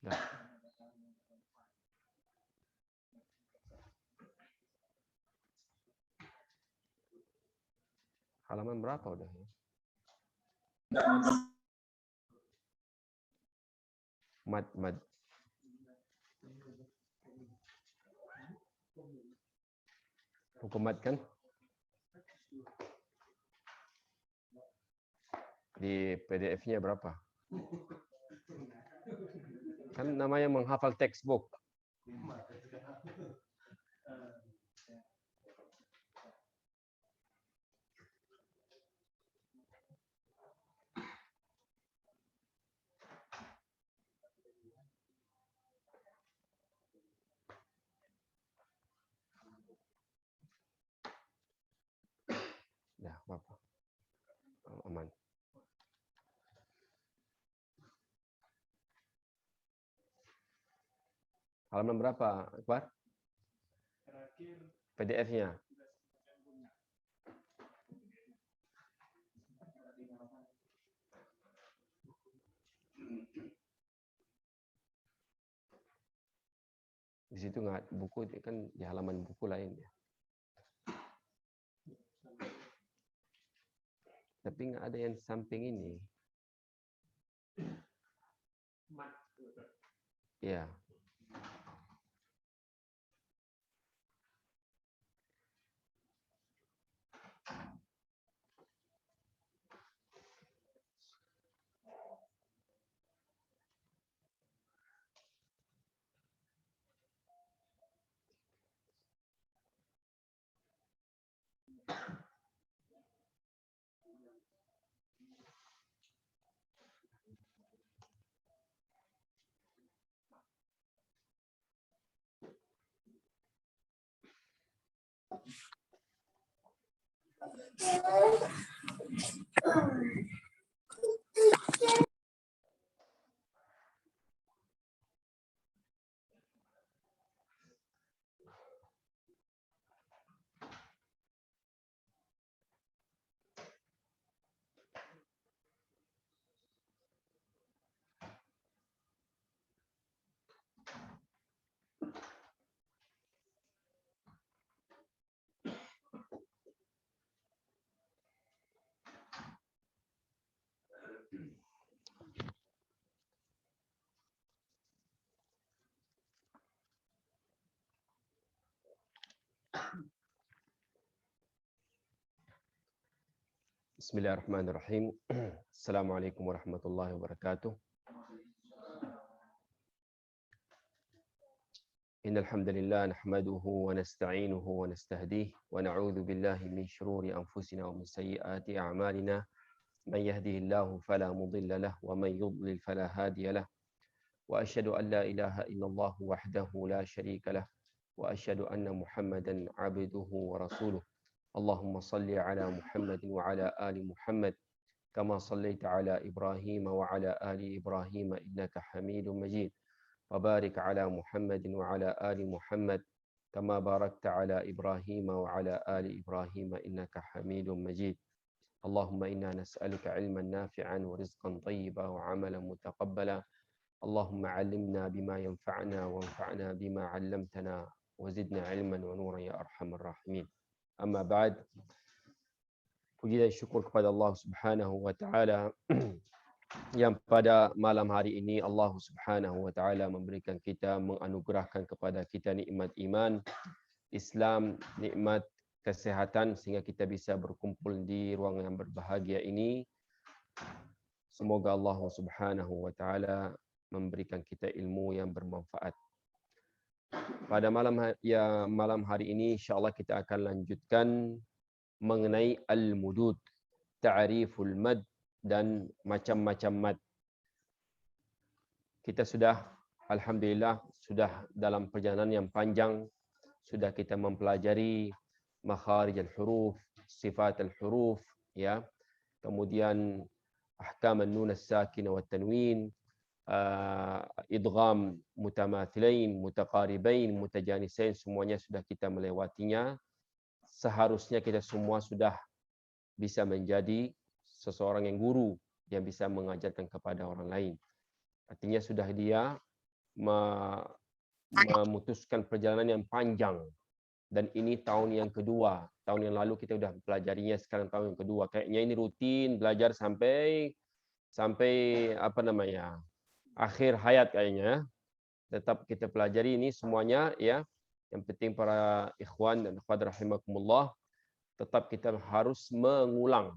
Dah. Halaman berapa udah? Mad. Hukum mad kan? Di PDF-nya berapa? Kan namanya menghafal textbook. Dah, apa? Aman. Halaman berapa, Akbar? PDF-nya. Di situ nggak buku, kan di halaman buku lain ya. Tapi nggak ada yang samping ini. Ya. Bismillahirrahmanirrahim. Assalamualaikum warahmatullahi wabarakatuh. Innal hamdalillah nahmaduhu wa nasta'inuhu wa nastahdihi wa na'udzu billahi min shururi anfusina wa min sayyiati a'malina. Man yahdihillahu fala mudilla lahu wa man yudlil fala hadiya lahu. Wa asyhadu an la ilaha illallah wahdahu la syarika lahu wa asyhadu anna Muhammadan 'abduhu wa rasuluh. Allahumma salli ala Muhammad wa ala ali Muhammad kama sallaita ala Ibrahim wa ala ali Ibrahim innaka Hamidum Majid. Wa barik ala Muhammad wa ala ali Muhammad kama barakta ala Ibrahim wa ala ali Ibrahim innaka Hamidum Majid. Allahumma inna nas'aluka 'ilman nafi'an wa rizqan thayyiban wa 'amalan mutaqabbala. Allahumma 'allimna bima yanfa'una wanfa'na bima 'allamtana wa zidna 'ilman wa nuran ya arhamar rahimin. Amma ba'd. Puji dan syukur kepada Allah Subhanahu wa taala yang pada malam hari ini Allah Subhanahu wa taala memberikan kita, menganugerahkan kepada kita nikmat iman, Islam, nikmat kesehatan sehingga kita bisa berkumpul di ruang yang berbahagia ini. Semoga Allah Subhanahu wa taala memberikan kita ilmu yang bermanfaat. Pada malam hari ini insya-Allah kita akan lanjutkan mengenai al-mudud, ta'riful mad dan macam-macam mad. Kita sudah alhamdulillah sudah dalam perjalanan yang panjang, sudah kita mempelajari makharij al-huruf, sifat al-huruf ya. Kemudian ahkam an-nun as-sakin wa tanwin, idgham mutamathilain, mutaqaribain, mutajanisain, semuanya sudah kita melewatinya. Seharusnya kita semua sudah bisa menjadi seseorang yang guru yang bisa mengajarkan kepada orang lain. Artinya sudah dia memutuskan perjalanan yang panjang. Dan ini tahun yang kedua. Tahun yang lalu kita sudah pelajarinya, sekarang tahun yang kedua. Kayaknya ini rutin belajar sampai apa namanya? Akhir hayat kayaknya. Tetap kita pelajari ini semuanya ya. Yang penting para ikhwan dan akhwat rahimakumullah, tetap kita harus mengulang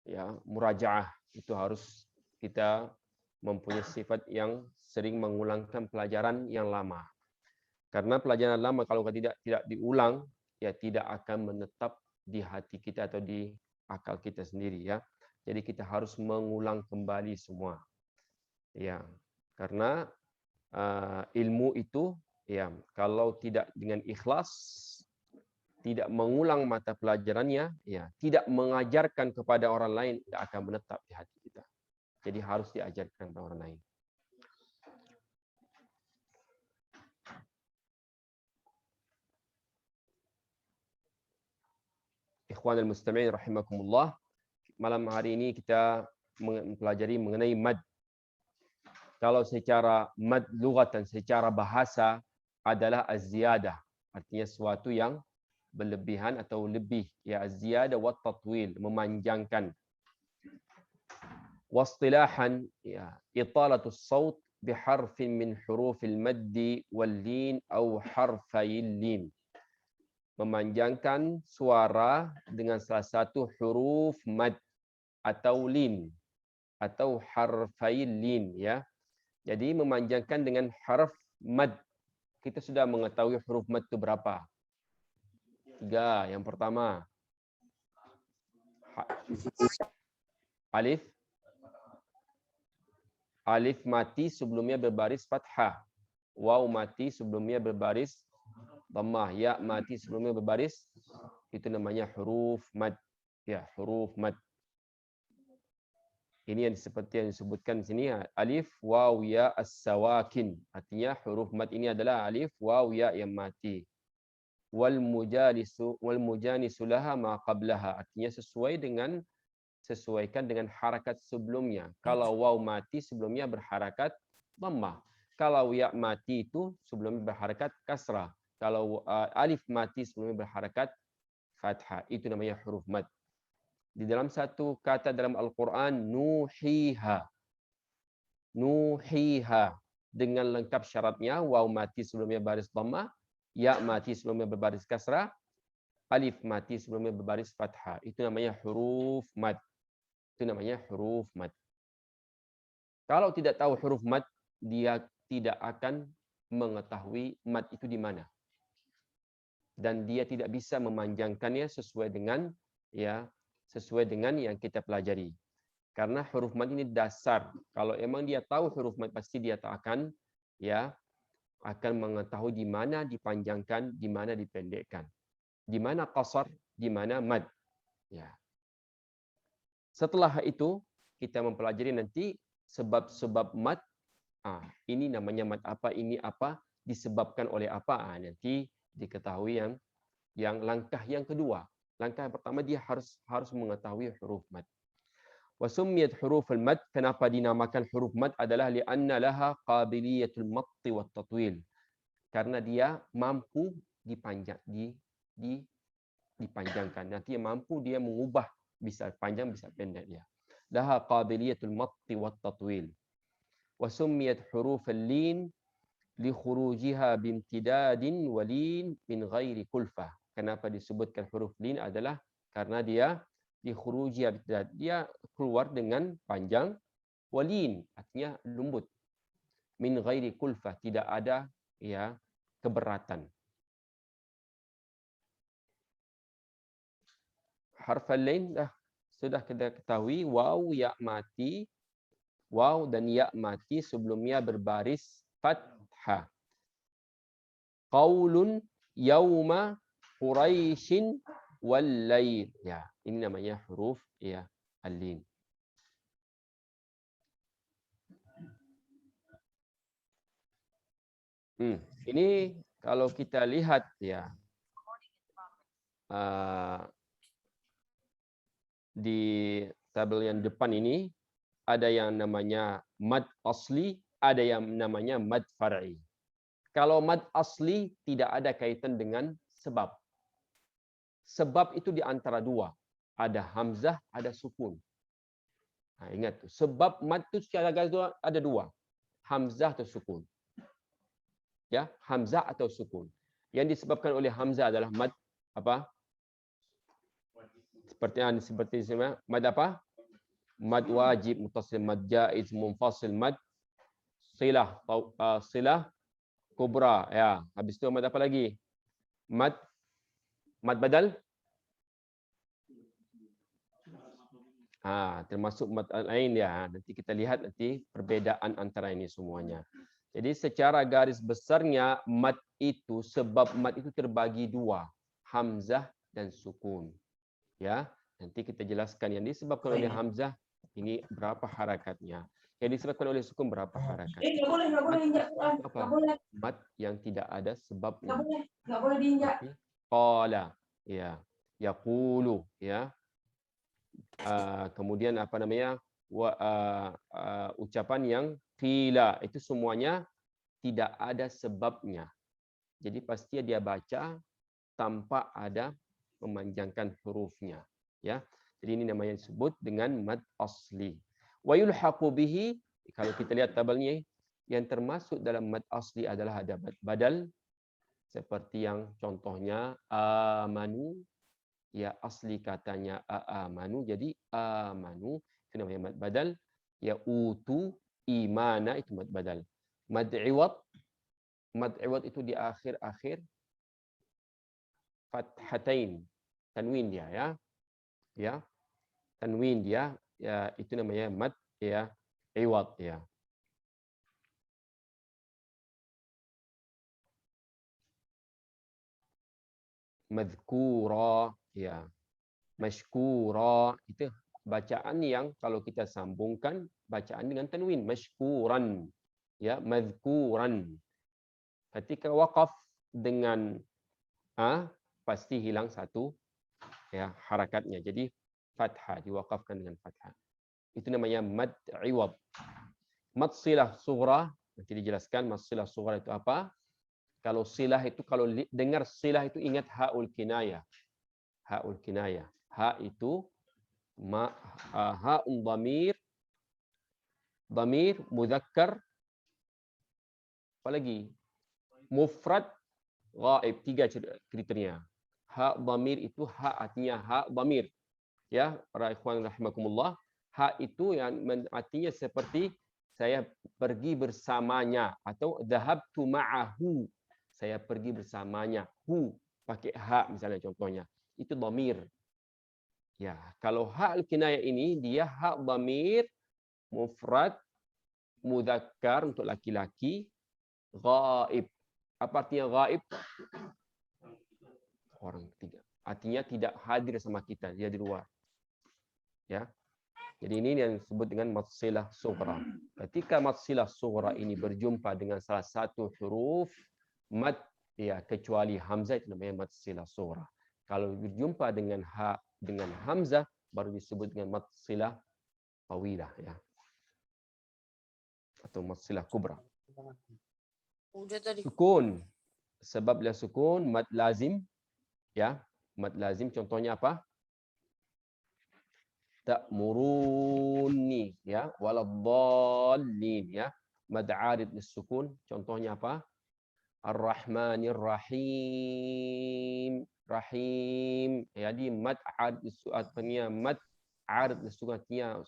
ya, murajaah. Itu harus kita mempunyai sifat yang sering mengulangkan pelajaran yang lama. Karena pelajaran lama kalau tidak diulang, ya tidak akan menetap di hati kita atau di akal kita sendiri ya. Jadi kita harus mengulang kembali semua. Ya. Karena ilmu itu ya kalau tidak dengan ikhlas, tidak mengulang mata pelajarannya, ya tidak mengajarkan kepada orang lain, tidak akan menetap di hati kita. Jadi harus diajarkan kepada orang lain. Ikhwanul mustami'in rahimakumullah. Malam hari ini kita mempelajari mengenai mad. Kalau secara mad lughatan, secara bahasa adalah az-ziyadah. Artinya sesuatu yang berlebihan atau lebih. Ya, az-ziyadah wa tatwil, memanjangkan. Wastilahan, ya, italatus saut biharfin min hurufil maddi wal lin atau harfayil lin. Memanjangkan suara dengan salah satu huruf mad atau lin atau harfayil lin ya. Jadi memanjangkan dengan harf mad. Kita sudah mengetahui huruf mad itu berapa? 3. Yang pertama alif. Alif mati sebelumnya berbaris fathah. Waw mati sebelumnya berbaris dhammah. Ya mati sebelumnya berbaris, itu namanya huruf mad. Ya, huruf mad. Ini yang seperti yang disebutkan di sini, alif waw ya as-sawakin. Artinya huruf mad ini adalah alif waw ya yang mati. Wal mujanisu laha ma qablaha. Artinya sesuaikan dengan harakat sebelumnya. Kalau waw mati sebelumnya berharakat dhammah. Kalau ya mati itu sebelumnya berharakat kasrah. Kalau alif mati sebelumnya berharakat fathah. Itu namanya huruf mad. Di dalam satu kata dalam Al-Quran, nuhiha. Nuhiha. Dengan lengkap syaratnya, waw mati sebelumnya baris dhammah, ya mati sebelumnya berbaris kasrah, alif mati sebelumnya berbaris fathah. Itu namanya huruf mad. Itu namanya huruf mad. Kalau tidak tahu huruf mad, dia tidak akan mengetahui mad itu di mana. Dan dia tidak bisa memanjangkannya sesuai dengan yang kita pelajari. Karena huruf mad ini dasar. Kalau emang dia tahu huruf mad, pasti dia akan mengetahui di mana dipanjangkan, di mana dipendekkan. Di mana qasar, di mana mad. Ya. Setelah itu, kita mempelajari nanti sebab-sebab mad. Ini namanya mad apa, ini apa, disebabkan oleh apa. Nanti diketahui yang langkah yang kedua. Langkah yang pertama dia harus mengetahui huruf mad. Wa summiyat huruf al-mad, kenapa dinamakan huruf mad adalah li'anna laha qabiliyatul matt wa tatwil. Karena dia mampu dipanjangkan. Nanti mampu dia mengubah, bisa panjang bisa pendek dia. Laha qabiliyatul matt wa tatwil. Wa summiyat huruf al-lin li khurujiha bimtidadin walin min ghairi kulfah. Kenapa disebutkan huruf lin adalah karena dia dikhuruji, dia keluar dengan panjang, walin artinya lembut, min ghairi kulfah, tidak ada keberatan. Harfal lain sudah kita ketahui, waw ya mati, waw dan ya mati sebelumnya berbaris fathah. Qaulun yauma Quraisyin wal lail. Ya, ini namanya huruf al-lin. Ini kalau kita lihat di tabel yang depan ini ada yang namanya mad asli, ada yang namanya mad far'i. Kalau mad asli tidak ada kaitan dengan sebab. Sebab itu di antara dua. Ada hamzah, ada sukun. Nah, ingat tu. Sebab mad itu secara garis ada dua. Hamzah atau sukun. Ya, hamzah atau sukun. Yang disebabkan oleh hamzah adalah mad apa? Seperti mad apa? Mad wajib, muttasil, mad jaiz, munfasil, mad silah, silah kubra. Ya, habis itu mad apa lagi? Mad badal. Termasuk mad lain ya. Nanti kita lihat nanti perbedaan antara ini semuanya. Jadi secara garis besarnya mad itu, sebab mad itu terbagi dua, hamzah dan sukun. Ya, nanti kita jelaskan yang disebabkan oleh hamzah ini berapa harakatnya. Yang disebabkan oleh sukun berapa harakatnya. Nggak boleh injak. Mad yang tidak ada sebabnya. Nggak boleh diinjak. Qala, ya, yaqulu, ya. Kemudian apa namanya? Ucapan yang qila, itu semuanya tidak ada sebabnya. Jadi pasti dia baca tanpa ada memanjangkan hurufnya, ya. Jadi ini namanya disebut dengan mad asli. Wa yulhaqu bihi, kalau kita lihat tabelnya, yang termasuk dalam mad asli adalah ada mad badal, seperti yang contohnya amanu, ya asli katanya amanu, jadi amanu itu namanya mad badal. Ya utu imana itu mad badal. Mad iwad itu di akhir-akhir fathatain, tanwin dia, ya. Ya. Tanwin dia, ya, itu namanya mad, ya, iwad, ya. Madhkura, ya. Mashkura, itu bacaan yang kalau kita sambungkan bacaan dengan tanwin, mashkuran, ya, madhkuran. Ketika waqaf dengan pasti hilang satu, ya, harakatnya. Jadi fathah, diwakafkan dengan fathah. Itu namanya mad iwad. Mad silah sughra, nanti dijelaskan mad silah sughra itu apa. Kalau silah itu, kalau dengar silah itu ingat haul kinayah. Haul kinayah. Ha itu ha'un dhamir mudzakkar, apalagi mufrad ghaib, tiga kriteria. Ha dhamir itu ha artinya ha dhamir. Ya, para ikhwan rahimakumullah, ha itu yang artinya seperti saya pergi bersamanya atau dhahabtu ma'ahu. Saya pergi bersamanya. Hu pakai ha misalnya contohnya. Itu dhamir. Ya, kalau ha al-kinayah ini dia ha dhamir mufrad mudzakkar untuk laki-laki, ghaib. Apa artinya ghaib? Orang ketiga. Artinya tidak hadir sama kita, dia di luar. Ya. Jadi ini yang disebut dengan mad silah sughra. Ketika mad silah sughra ini berjumpa dengan salah satu huruf mad, ya, kecuali hamzah, itu namanya mad silah sughra. Kalau berjumpa dengan ha dengan hamzah baru disebut dengan mad silah tawilah, ya. Atau mad silah kubra. Sukun. Sebab dia sukun mad lazim, ya. Mad lazim contohnya apa? Ta'muruni, ya, waladdallin, ya. Mad arid lisukun contohnya apa? Ar-Rahmanir Rahim. Rahim. Jadi mad arid artinya mad arid lisukun artinya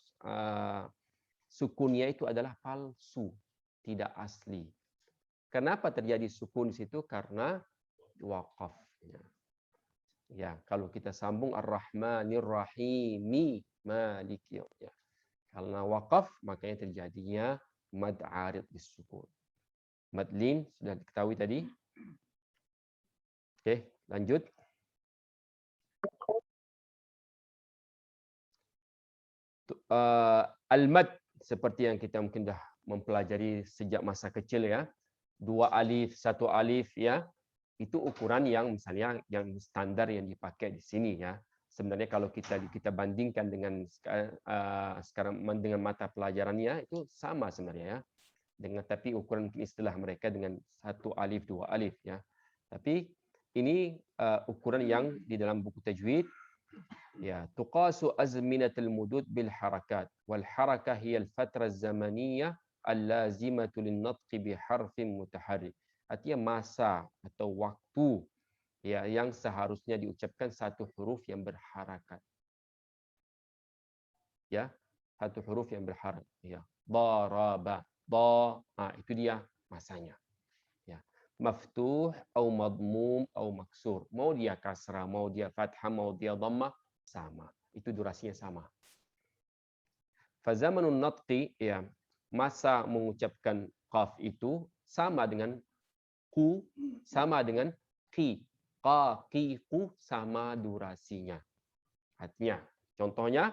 sukunnya itu adalah palsu, tidak asli. Kenapa terjadi sukun di situ? Karena waqaf. Ya, kalau kita sambung Ar-Rahmanir Rahimi Maliki, ya. Karena waqaf makanya terjadinya mad arid disukun. Mad lin sudah diketahui tadi. Oke, lanjut. Al-mad seperti yang kita mungkin dah mempelajari sejak masa kecil, ya. 2 alif, 1 alif, ya. Itu ukuran yang misalnya yang standar yang dipakai di sini, ya. Sebenarnya kalau kita bandingkan dengan sekarang dengan mata pelajarannya itu sama sebenarnya, ya. tapi ukuran mungkin istilah mereka dengan 1 alif 2 alif ya. Tapi ini ukuran yang di dalam buku tajwid ya. Tuqasu azminatul mudud bil harakat wal harakah hiya al fatrah zamaniyah al-lazimatu lin-natqi bi harfin mutaharrik. Artinya masa atau waktu ya yang seharusnya diucapkan satu huruf yang berharakat. Ya, satu huruf yang berharakat ya. Daraba, itu dia masanya. Ya. Maftuh atau madmum atau maksur. Mau dia kasrah, mau dia fathah, mau dia dhammah, sama. Itu durasinya sama. Fazamanun natqi ya, masa mengucapkan qaf itu sama dengan ku, sama dengan qi. Qa, qi, qu sama durasinya. Artinya, contohnya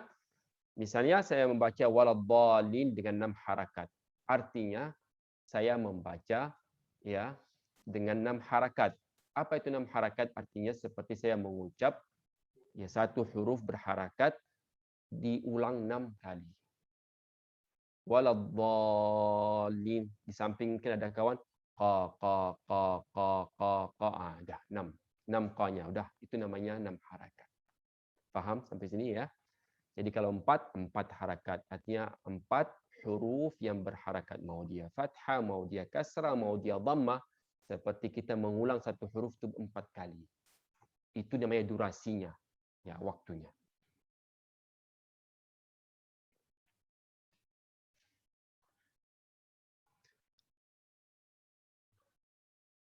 misalnya saya membaca waladhdallin dengan 6 harakat. Artinya saya membaca ya dengan 6 harakat. Apa itu 6 harakat? Artinya seperti saya mengucap ya satu huruf berharakat diulang 6 kali. Waladhdallin. Di samping mungkin ada kawan qa qa qa qa qa qa. Dah 6. 6 qa-nya udah itu namanya 6 harakat. Paham sampai sini ya? Jadi kalau 4 harakat, artinya 4 huruf yang berharakat. Mau dia fathah, mau dia kasrah, mau dia dhammah. Seperti kita mengulang satu huruf itu 4 kali. Itu namanya durasinya, ya waktunya.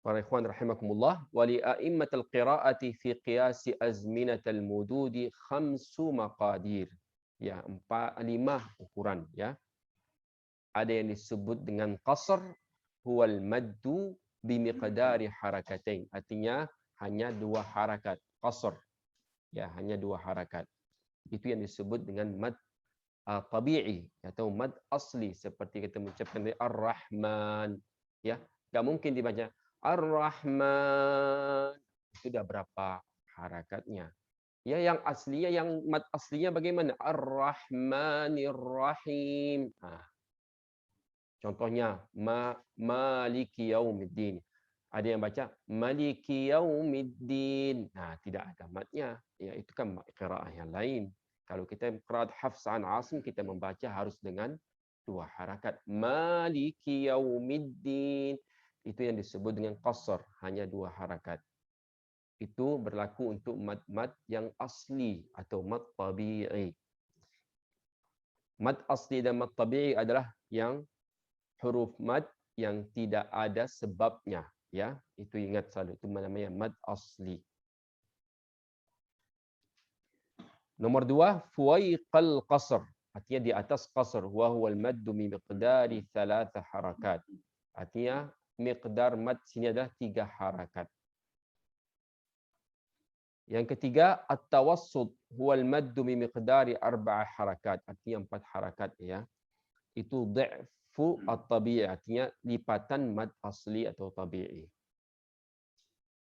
Para ikhwan rahimakumullah, wa li a'immatil qira'ati fi qiyasi azminatal mududi 5 maqadir. Ya, 5 ukuran ya. Ada yang disebut dengan qasr, huwal maddu bimiqdari harakatain. Artinya hanya 2 harakat. Qasr. Ya, hanya 2 harakat. Itu yang disebut dengan mad tabi'i atau mad asli, seperti kita mengucapkan Ar-Rahman. Ya, enggak mungkin dibaca Ar-Rahman. Itu sudah berapa harakatnya? Ya, yang aslinya, yang mad aslinya bagaimana? Ar-Rahmanir Rahim. Contohnya Maliki Yaumiddin. Ada yang baca Maliki Yaumiddin. Nah, tidak ada matnya. Ya, itu kan qiraah yang lain. Kalau kita qiraat Hafs an Asim, kita membaca harus dengan 2 harakat. Maliki Yaumiddin. Itu yang disebut dengan qasr, hanya 2 harakat. Itu berlaku untuk mad-mad yang asli atau mad tabi'i. Mad asli dan mad tabi'i adalah yang huruf mad yang tidak ada sebabnya, ya. Itu ingat selalu, itu namanya mad asli. Nomor 2, fuwaiqal qasr. Artinya di atas qasr, wa huwal maddu bi miqdari 3 harakat. Artinya miqdar mad sini adalah 3 harakat. Yang ketiga, at-tawassut huwal maddu bi miqdari 4 harakat. Artinya 4 harakat ya. Itu dhi'fu at-tabi'i, artinya lipatan mad asli atau tabi'i.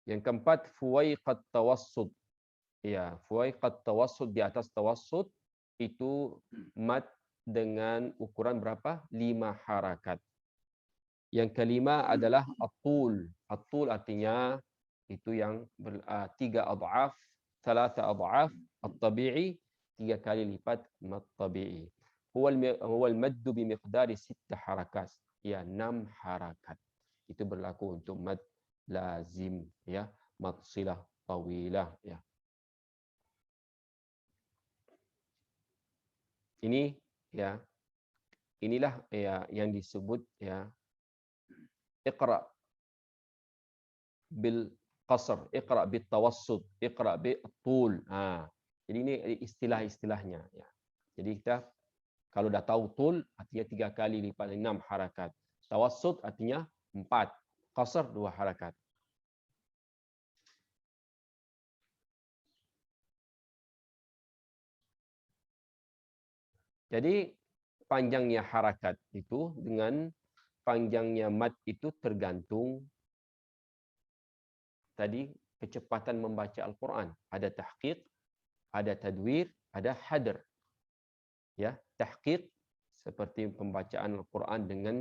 Yang keempat, fuwaiqat tawassut. Ya, fuwaiqat tawassut, di atas tawassut itu mad dengan ukuran berapa? 5 harakat. Yang kelima adalah at-tul. At-tul artinya itu yang 3 adhaf, 3 adhaf at-tabi'i, 3 kali lipat mad tabi'i. Huwal maddu bi miqdari 6 harakat. Ya, 6 harakat. Itu berlaku untuk mad lazim ya, mad silah tawilah ya. Ini ya. Inilah ya yang disebut ya iqra bil qasr, iqra bit tawassut, iqra bit tul. Jadi ini istilah-istilahnya ya. Jadi kita kalau dah tahu tul artinya 3 kali lipat 6 harakat. Tawassut artinya 4. Qasr 2 harakat. Jadi panjangnya harakat itu dengan panjangnya mad itu tergantung tadi kecepatan membaca Al-Quran. Ada tahqiq, ada tadwir, ada hadr. Ya, tahqiq seperti pembacaan Al-Quran dengan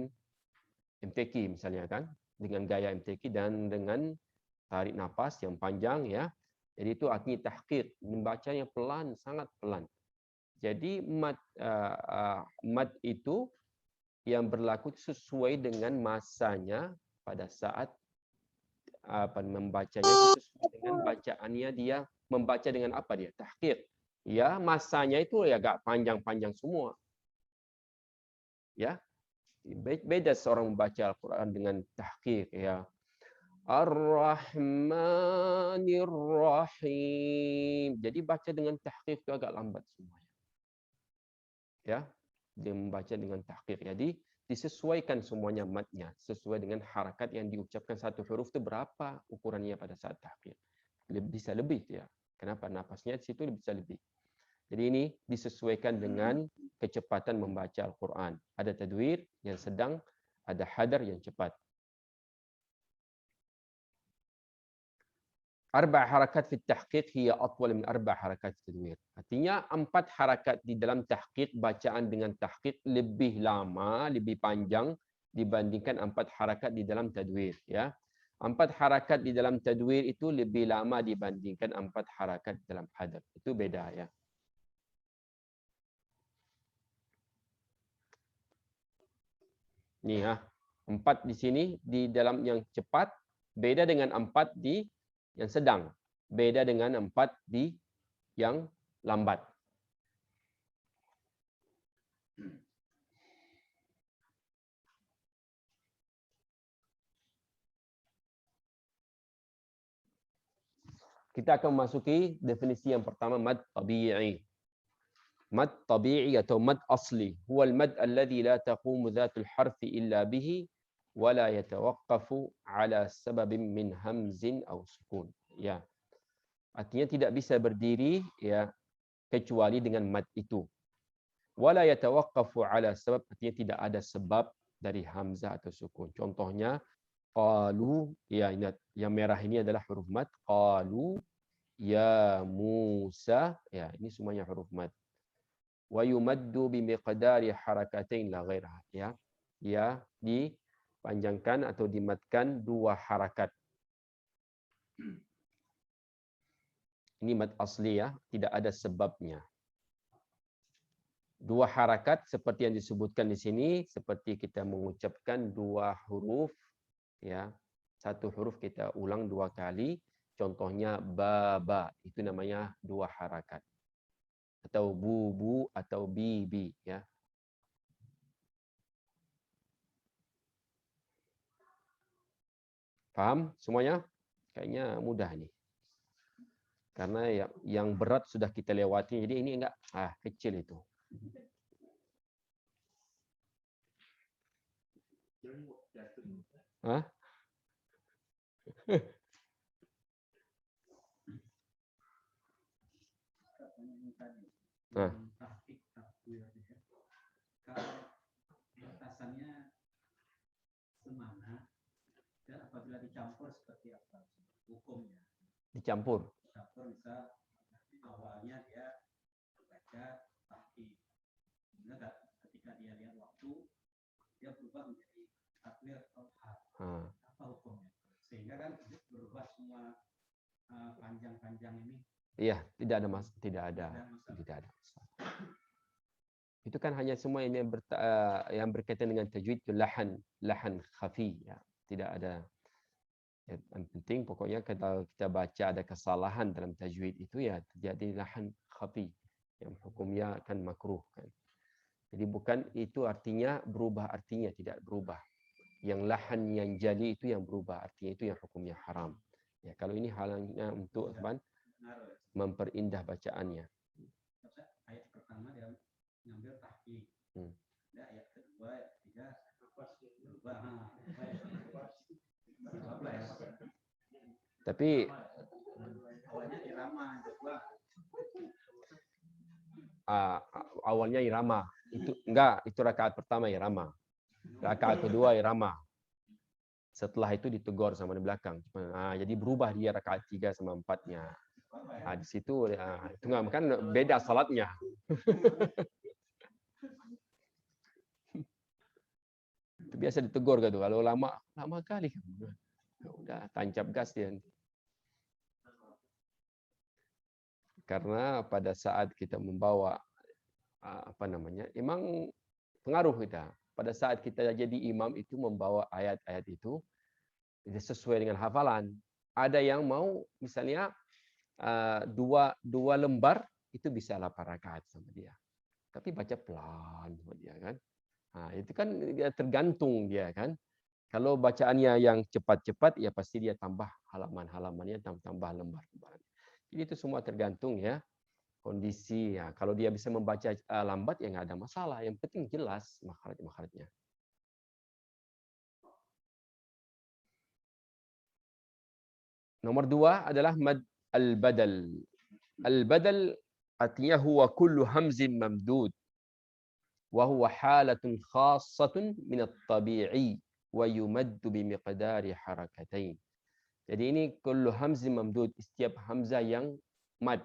MTQ misalnya kan, dengan gaya MTQ dan dengan tarik nafas yang panjang ya. Jadi itu artinya tahqiq, membacanya pelan, sangat pelan. Jadi mad itu yang berlaku sesuai dengan masanya pada saat membacanya itu sesuai dengan bacaannya dia membaca dengan apa dia tahqiq. Ya, masanya itu ya agak panjang-panjang semua. Ya. Beda seorang membaca Al-Qur'an dengan tahqiq ya. Ar-Rahmanir Rahim. Jadi baca dengan tahqiq itu agak lambat semuanya. Ya. Dia membaca dengan tahqiq. Jadi disesuaikan semuanya matnya sesuai dengan harakat yang diucapkan satu huruf itu berapa ukurannya pada saat tahqiq. Bisa lebih ya. Kenapa? Napasnya di situ bisa lebih. Jadi ini disesuaikan dengan kecepatan membaca Al-Quran. Ada tadwir yang sedang, ada hadar yang cepat. Arba' harakat fi tahqiq hiya atwal min arba' harakat fi tadwir. Artinya 4 harakat di dalam tahqiq, bacaan dengan tahqiq lebih lama, lebih panjang dibandingkan 4 harakat di dalam tadwir. Ya. 4 harakat di dalam tadwir itu lebih lama dibandingkan 4 harakat dalam hadar. Itu beda ya. Nih ya, 4 di sini di dalam yang cepat beda dengan 4 di yang sedang, beda dengan 4 di yang lambat. Kita akan memasuki definisi yang pertama, mad tabi'i. Mad tabi'i atau mad asli huwa al-mad alladhi la taqumu dhatul harfi illa bihi wa la yatawaqqafu ala sababin min hamzin aw sukun. Ya. Artinya tidak bisa berdiri ya kecuali dengan mad itu. Wa la yatawaqqafu ala sabab, artinya tidak ada sebab dari hamzah atau sukun. Contohnya qalu, ya ingat yang merah ini adalah huruf mad. Qalu ya Musa, ya ini semuanya huruf mad. Wa yumaddu bimiqdari harakatain la ghairaha, ya. Ya dipanjangkan atau dimatkan 2 harakat. Ini mad asli ya, tidak ada sebabnya. 2 harakat seperti yang disebutkan di sini, seperti kita mengucapkan 2 huruf ya. 1 huruf kita ulang 2 kali. Contohnya baba, itu namanya 2 harakat. Atau bubu atau bibi ya. Paham semuanya? Kayaknya mudah nih. Karena yang berat sudah kita lewati, jadi ini enggak kecil itu. Hah? Nah. Kalau batasannya semana dan apabila dicampur seperti apa hukumnya? Dicampur. Dicampur bisa awalnya dia baca tahqiq, kemudian ketika dia lihat waktu dia berubah menjadi takwir atau apa hukumnya? Sehingga kan berubah semua panjang-panjang ini. Iya, tidak ada tidak ada. Itu kan hanya semua ini yang berkaitan dengan tajwid itu lahan khafi ya. Tidak ada. Yang penting pokoknya kalau kita baca ada kesalahan dalam tajwid itu ya terjadi lahan khafi yang hukumnya akan makruh kan. Jadi bukan itu artinya berubah, artinya tidak berubah. Yang lahan yang jali itu yang berubah, artinya itu yang hukumnya haram. Ya, kalau ini halnya untuk memperindah bacaannya. Ayat pertama dia ngambil tahqiq. Ayat kedua, ayat ketiga berubah. Tapi awalnya irama, awalnya irama. Itu enggak, itu rakaat pertama irama. Rakaat kedua irama. Setelah itu ditegur sama di belakang. Jadi berubah dia rakaat 3 sama 4-nya. Di situ itu enggak, kan beda salatnya. Itu biasa ditegur gitu. Kalau lama kali. Ya udah tancap gas dia. Karena pada saat kita membawa emang pengaruh kita. Pada saat kita jadi imam itu membawa ayat-ayat itu sesuai dengan hafalan. Ada yang mau misalnya dua lembar itu bisa 8 rakaat sama dia. Tapi baca pelan sama dia kan. Nah, itu kan tergantung dia kan. Kalau bacaannya yang cepat-cepat ya pasti dia tambah halaman-halamannya, tambah lembar-lembar. Jadi itu semua tergantung ya kondisi ya. Kalau dia bisa membaca lambat ya nggak ada masalah. Yang penting jelas makhraj-makhrajnya. Nomor 2 adalah mad al-badal. Al-badal artinya huwa kullu hamzin mamdud wa huwa halatun khassatun min at-tabi'i wa yumaddu bi miqdari harakatain. Jadi ini kullu hamzin mamdud, setiap hamzah yang mad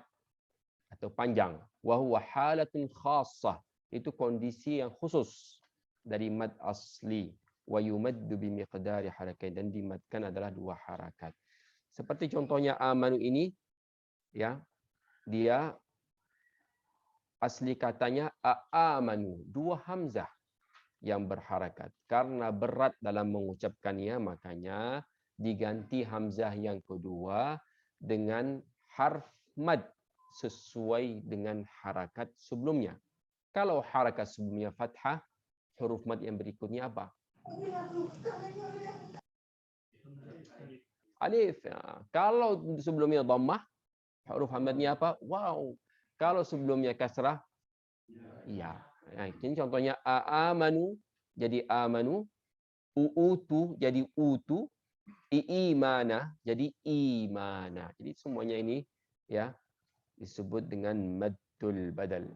atau panjang. Wa huwa halatun khassah, itu kondisi yang khusus dari mad asli. Wa yumaddu bi miqdari harakatain, dan dimadkan adalah 2 harakat. Seperti contohnya amanu ini ya, dia asli katanya a'amanu, 2 hamzah yang berharakat. Karena berat dalam mengucapkannya, makanya diganti hamzah yang kedua dengan harf mad sesuai dengan harakat sebelumnya. Kalau harakat sebelumnya fathah, huruf mad yang berikutnya apa? Alif. Kalau sebelumnya dhammah, huruf madnya apa? Wow. Kalau sebelumnya kasrah, iya. Nah, ini contohnya amanu jadi amanu, uutu jadi utu, iimana jadi imana. Jadi semuanya ini ya disebut dengan maddul badal.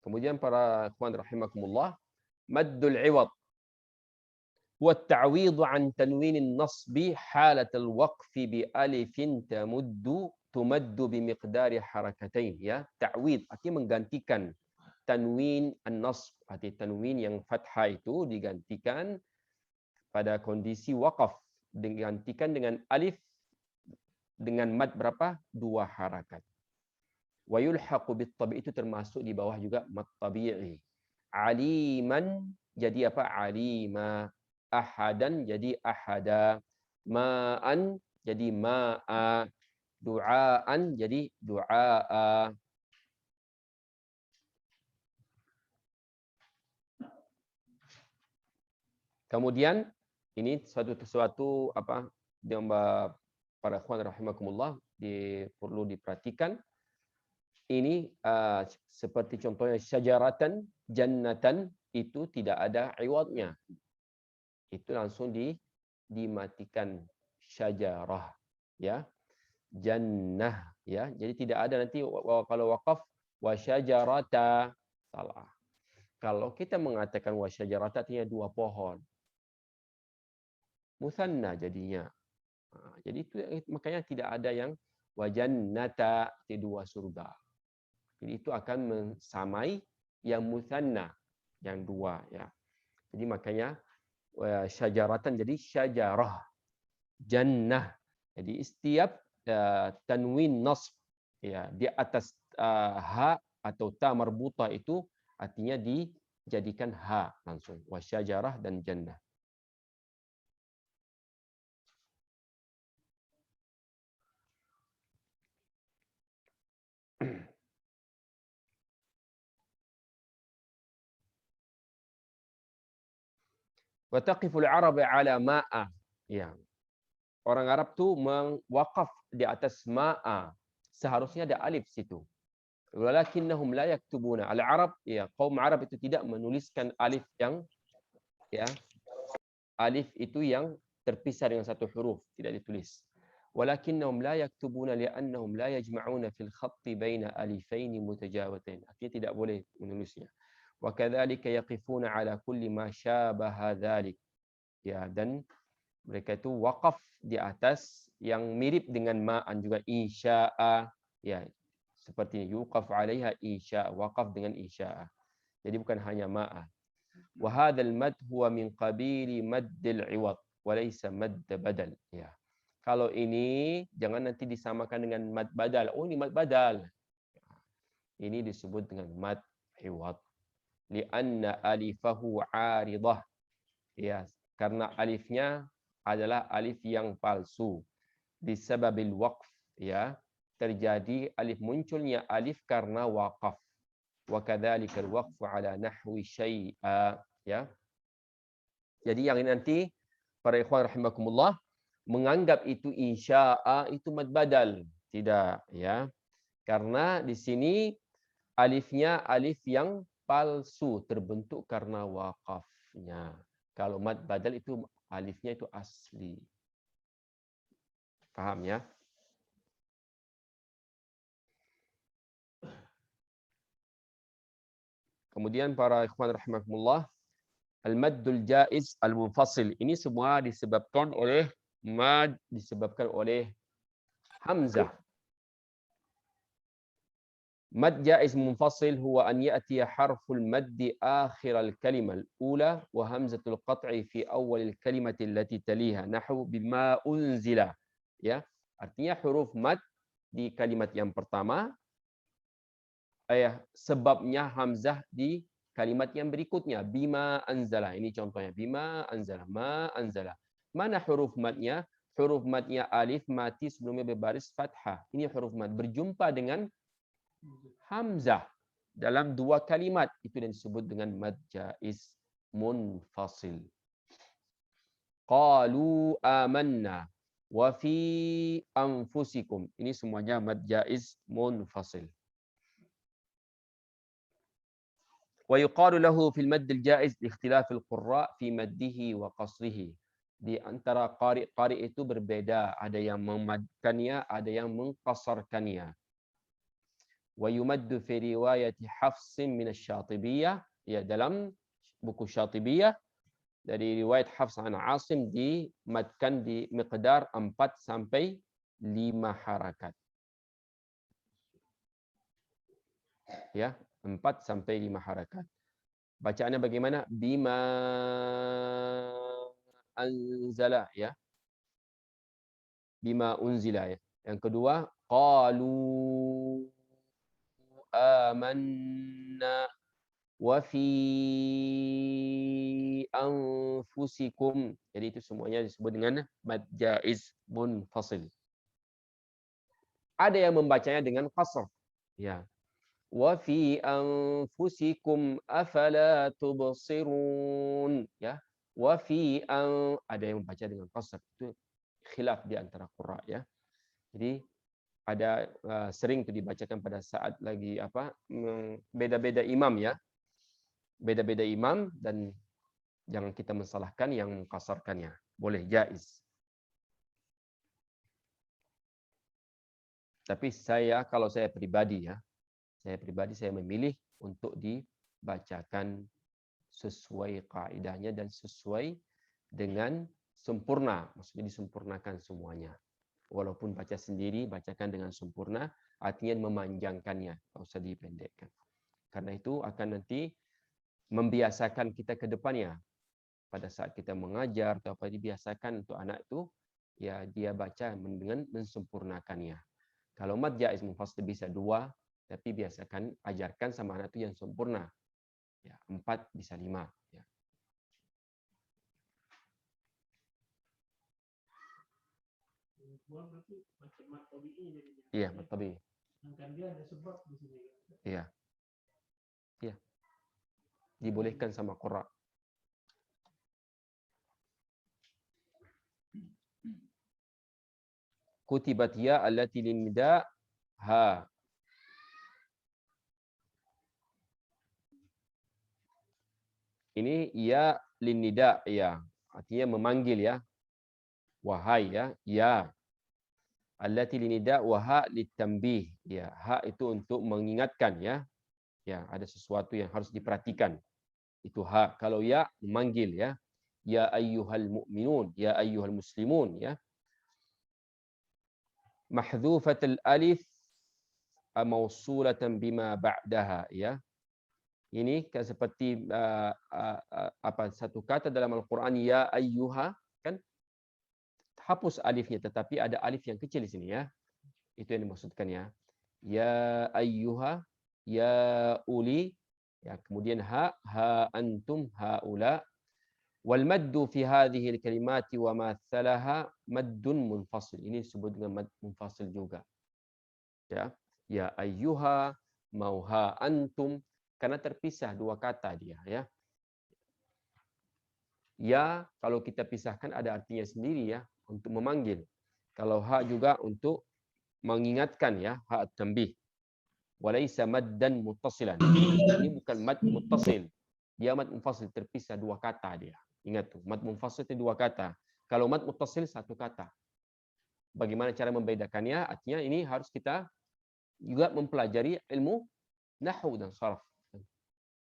Kemudian para ikhwan rahimakumullah, maddul iwad huwa at-ta'widhu an tanwin an-nasbi halat al-waqf bi alifin tumaddu bi miqdari harakatain. Ya, ta'wid artinya menggantikan tanwin an-nasb, arti tanwin yang fathah itu digantikan pada kondisi waqaf, digantikan dengan alif dengan mad berapa? 2 harakat. Wa yulhaqu bit tabi, itu termasuk di bawah juga mad tabi'i. Aliman jadi apa? Alima. Ahadan jadi ahada. Ma'an jadi ma'a. Du'aan jadi du'a'a. Kemudian ini sesuatu apa yang para ikhwan rahimakumullah perlu diperhatikan. Ini seperti contohnya syajaratan, jannatan, itu tidak ada iwadnya. Itu langsung dimatikan syajarah ya. Jannah ya. Jadi tidak ada nanti kalau waqaf wa syajarata, salah. Kalau kita mengatakan wa syajarata artinya 2 pohon. Musanna jadinya. Jadi itu makanya tidak ada yang wa jannata, 2 surga. Jadi itu akan mensamai yang musanna, yang 2 ya. Jadi makanya syajaratan jadi syajarah. Jannah. Jadi setiap tanwin nasb ya di atas ha atau ta marbutah itu artinya dijadikan ha langsung. Wasyajarah dan jannah. Wa taqiful Arab ala ma'a. Ya. Orang Arab tuh mewakaf di atas ma'a. Seharusnya ada alif situ. Walakinnahum la yaktubuna. Al-Arab ya, kaum Arab itu tidak menuliskan alif yang ya, alif itu yang terpisah dengan 1 huruf, tidak ditulis. Walakinnahum la yaktubuna li'annahum la yajma'una fil khatti baina alifain mutajawatain. Artinya tidak boleh menulisnya. Wa kadzalika yaqifuna ala kulli ma syabaha dzalik. Ya, dan mereka itu waqaf di atas yang mirip dengan ma'an juga insya'a. Ya, seperti yuqaf 'alaiha insya'a, waqaf dengan insya'a. Jadi bukan hanya ma'a. Wa hadzal mad huwa min qabili maddil 'iwad wa laysa madd badal. Ya. Kalau ini jangan nanti disamakan dengan mad badal. Oh, ini mad badal. Ini disebut dengan mad 'iwad. Li'anna alifahu 'aridah. Ya, karena alifnya adalah alif yang palsu. Bisababil waqf, ya. Terjadi alif, munculnya alif karena waqaf. Wa kadzalika al-waqfu ala nahwi syai'a, ya. Jadi yang ini nanti para ikhwan rahimakumullah menganggap itu insya'a itu mad badal. Tidak, ya. Karena di sini alifnya alif yang palsu, terbentuk karena waqafnya. Kalau mad badal itu alifnya itu asli. Paham ya? Kemudian para ikhwan rahimakumullah, al-maddul jaiz al-munfasil. Ini semua disebabkan oleh mad, disebabkan oleh hamzah. Mad jaiz munfasil huwa an ya'tiya harful maddi akhir al-kalimah al-ula wa hamzatul qat'i fi awal al-kalimati allati taliha nahwu bima unzila. Ya, artinya huruf mad di kalimat yang pertama, sebabnya hamzah di kalimat yang berikutnya, bima anzala. Ini contohnya, bima anzala, ma anzala. Mana huruf madnya? Huruf madnya alif mati sebelumnya berbaris fathah. Ini huruf mad berjumpa dengan hamzah dalam dua kalimat. Itu yang disebut dengan mad jaiz munfasil. Qalu amanna wa fi anfusikum. Ini semuanya mad jaiz munfasil. Wa yuqalu lahu fil madd al jaiz li ikhtilaf al qurra fi maddihi wa qasrihi. Di antara qari itu berbeda, ada yang memadkannya, ada yang mengqasarkannya. Wa yumaddu fi riwayati Hafs min asy-Syatibiyah, ya, dalam buku Syatibiyah dari riwayat Hafs an Asim dimadkan di miqdar 4 sampai 5 harakat. Ya, 4 sampai 5 harakat. Bacaannya bagaimana? Bima anzala, ya. Bima unzila, ya. Yang kedua, qalu amanna wa fi anfusikum. Jadi itu semuanya disebut dengan mad jaiz munfasil. Ada yang membacanya dengan qasr, ya. Wa fi anfusikum afala tubsirun, ya. Wa fi ada yang membaca dengan qasr. Itu khilaf di antara qurra, ya. Jadi ada sering itu dibacakan pada saat lagi beda-beda imam, ya. Beda-beda imam, dan jangan kita mensalahkan yang mengqasarkannya. Boleh, jaiz. Tapi kalau saya pribadi, ya, saya memilih untuk dibacakan sesuai kaidahnya dan sesuai dengan sempurna. Maksudnya disempurnakan semuanya. Walaupun baca sendiri, bacakan dengan sempurna, artinya memanjangkannya, tak usah dipendekkan. Karena itu akan nanti membiasakan kita ke depannya. Pada saat kita mengajar atau apa, dibiasakan untuk anak itu, ya, dia baca dengan mensempurnakannya. Kalau mad jaiz munfasil bisa 2, tapi biasakan ajarkan sama anak itu yang sempurna. Ya, 4 bisa 5, ya. Iya, mad tabi'i. Dia ada sebab di sini. Iya. Iya. Dibolehkan sama qurra. Kutibat ya allati lin nida ha. Ini ya lin nida, ya. Artinya memanggil, ya. Wahai, ya. Ya. Allati lin nida wa ha litanbih. Ya, ha itu untuk mengingatkan, ya. Ya, ada sesuatu yang harus diperhatikan. Itu ha. Kalau ya, memanggil, ya. ya ayyuhal mu'minun, ya ayyuhal muslimun, ya. Mahdhufatul alif mausulatan bima ba'daha, ya. Ini seperti satu kata dalam Al-Quran, ya ayyuha, kan hapus alifnya, tetapi ada alif yang kecil di sini, ya. Itu yang dimaksudkan, ya. Ya ayyuha, ya uli, ya, kemudian ha antum haula. Wal maddu fi hadhihi al-kalimati wa mathalaha maddun munfasil. Ini disebut dengan mad munfasil juga. Ya, ya ayyuha, mau ha antum, karena terpisah dua kata dia, ya. Ya, kalau kita pisahkan ada artinya sendiri, ya, untuk memanggil. Kalau ha juga untuk mengingatkan, ya, ha at-tanbih. Walaysa maddan muttasilan. Ini bukan mad muttasil. Dia mad munfasil, terpisah dua kata dia. Ingat tuh, mad munfasil itu dua kata. Kalau mad muttasil satu kata. Bagaimana cara membedakannya? Artinya ini harus kita juga mempelajari ilmu nahwu dan sharaf.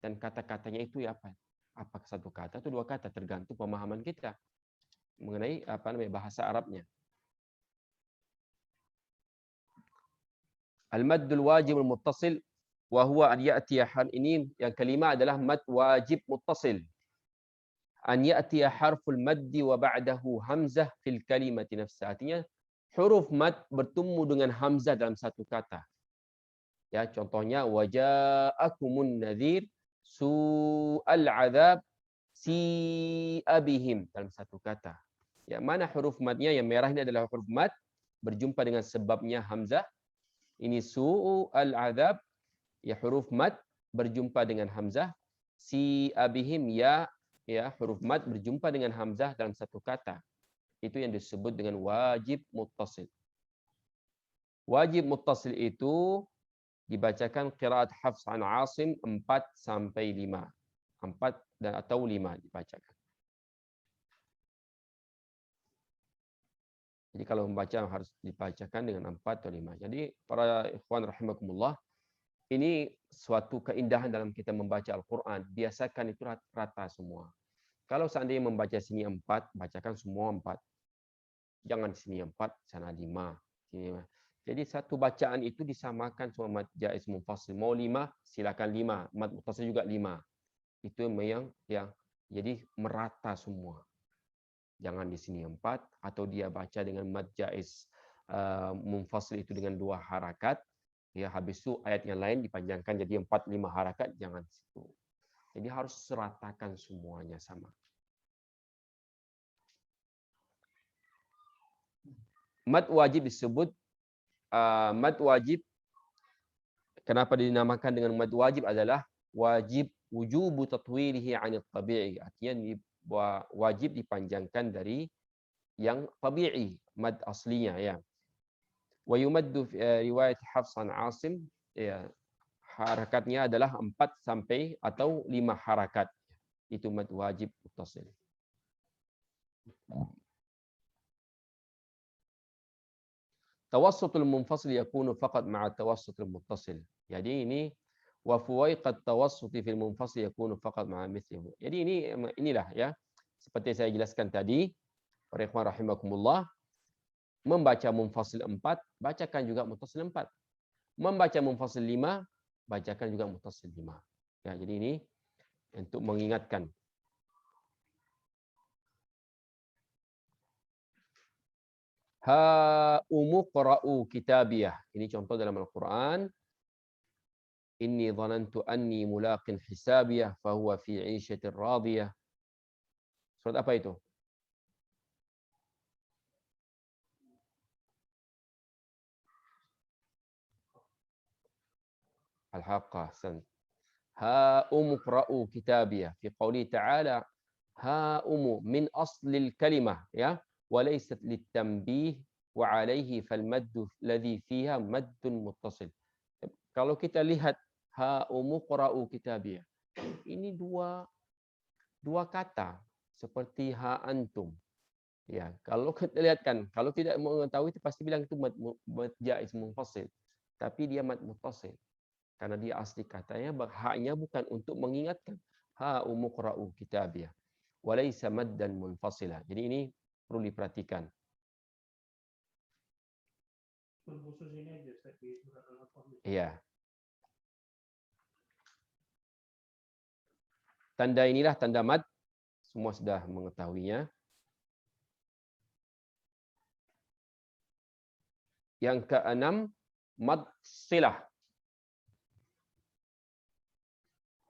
Dan kata-katanya itu ya apa? Apakah satu kata atau dua kata, tergantung pemahaman kita mengenai bahasa Arabnya. Al-maddul wajib al-muttasil wa huwa an ya'tiya ini yang kelima adalah mad wajib muttasil. An ya'tiya harful maddi wa ba'dahu hamzah fil kalimati nafsah. Artinya huruf mad bertemu dengan hamzah dalam satu kata. Ya, contohnya waja'akumun nadhir su'al adzab si'a bihim, dalam satu kata. Ya, mana huruf madnya? Yang merah ini adalah huruf mad berjumpa dengan sebabnya hamzah. Ini su'al adzab, ya, huruf mad berjumpa dengan hamzah. Si'a bihim, ya, huruf mad berjumpa dengan hamzah dalam satu kata. Itu yang disebut dengan wajib muttasil. Wajib muttasil itu dibacakan qiraat Hafs an Asim 4 sampai 5. 4 dan atau 5 dibacakan. Jadi kalau membaca harus dibacakan dengan 4 atau 5. Jadi para ikhwan rahimakumullah, ini suatu keindahan dalam kita membaca Al-Qur'an. Biasakan itu rata semua. Kalau seandainya membaca sini 4, bacakan semua 4. Jangan sini 4, sana 5. Sini 5. Jadi satu bacaan itu disamakan semua mad jaiz munfasil. Mau 5, silakan 5. Mad muttasil juga 5. Itu yang jadi merata semua. Jangan di sini 4 atau dia baca dengan mad jaiz munfasil itu dengan 2 harakat. Ya, habis itu ayat yang lain dipanjangkan jadi 4 5 harakat, jangan situ. Jadi harus seratakan semuanya sama. Mad wajib disebut mad wajib, kenapa dinamakan dengan mad wajib adalah wajib wujubu tatwilihi 'anil tabi'i. Artinya wajib dipanjangkan dari yang tabi'i, mad aslinya, ya. Wa yumaddu riwayat Hafs an Asim, ya, harakatnya adalah 4 sampai atau 5 harakat. Itu mad wajib muttasil. Tawassutul munfasil yakunu faqat ma'a tawassutul muttasil. Jadi ini wa fuwaiqat tawassuti fil munfasil yakunu faqat ma'a mithlihi. Jadi inilah, ya, seperti saya jelaskan tadi, para ikhwan rahimakumullah, membaca munfasil 4, bacakan juga muttasil 4. Membaca munfasil 5, bacakan juga muttasil 5. Ya, jadi ini untuk mengingatkan. Ha umuqra'u kitabiyah. Ini contoh dalam Al-Quran. Inni dhanantu anni mulaqin hisabiyah fahuwa fi 'ishatin radiyah. Surat apa itu? Al-Haqqah. Ha umuqra'u kitabiyah. Fi qawli ta'ala ha umu min aslil kalimah, ya. وليست للتنبيه وعليه فالمد الذي فيها مد متصل. Kalau kita lihat ha umuqra'u kitabiyah, ini dua kata seperti ha antum. Ya, kalau kita lihat kan, kalau tidak mengetahui itu pasti bilang itu mad jaiz munfasil. Tapi dia mad muttasil. Karena dia asli katanya ha-nya bukan untuk mengingatkan. Ha umuqra'u kitabiyah. walaysa maddan munfasila. Jadi ini perlu diperhatikan. Khusus ini aja Ustaz, di surat Al-Fatihah. Iya. Tanda inilah tanda mad. Semua sudah mengetahuinya. Yang keenam, mad silah.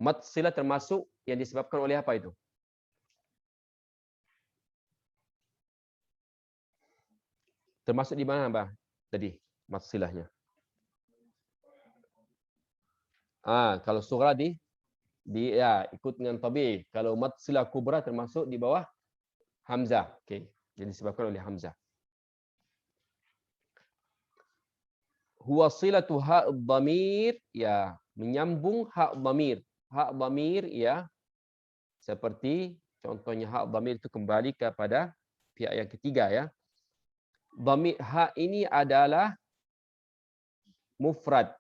Mad silah termasuk yang disebabkan oleh apa itu? Termasuk di mana, Mbak? Tadi mad silahnya. Kalau sughra ya ikut dengan tabii. Kalau mad silah kubra termasuk di bawah hamzah. Okey. Jadi disebabkan oleh hamzah. Huwa silatu ha'd dhamir, ya, menyambung hak dhamir. Hak dhamir ya seperti contohnya hak dhamir itu kembali kepada pihak yang ketiga ya. Dhamir hak ini adalah mufrad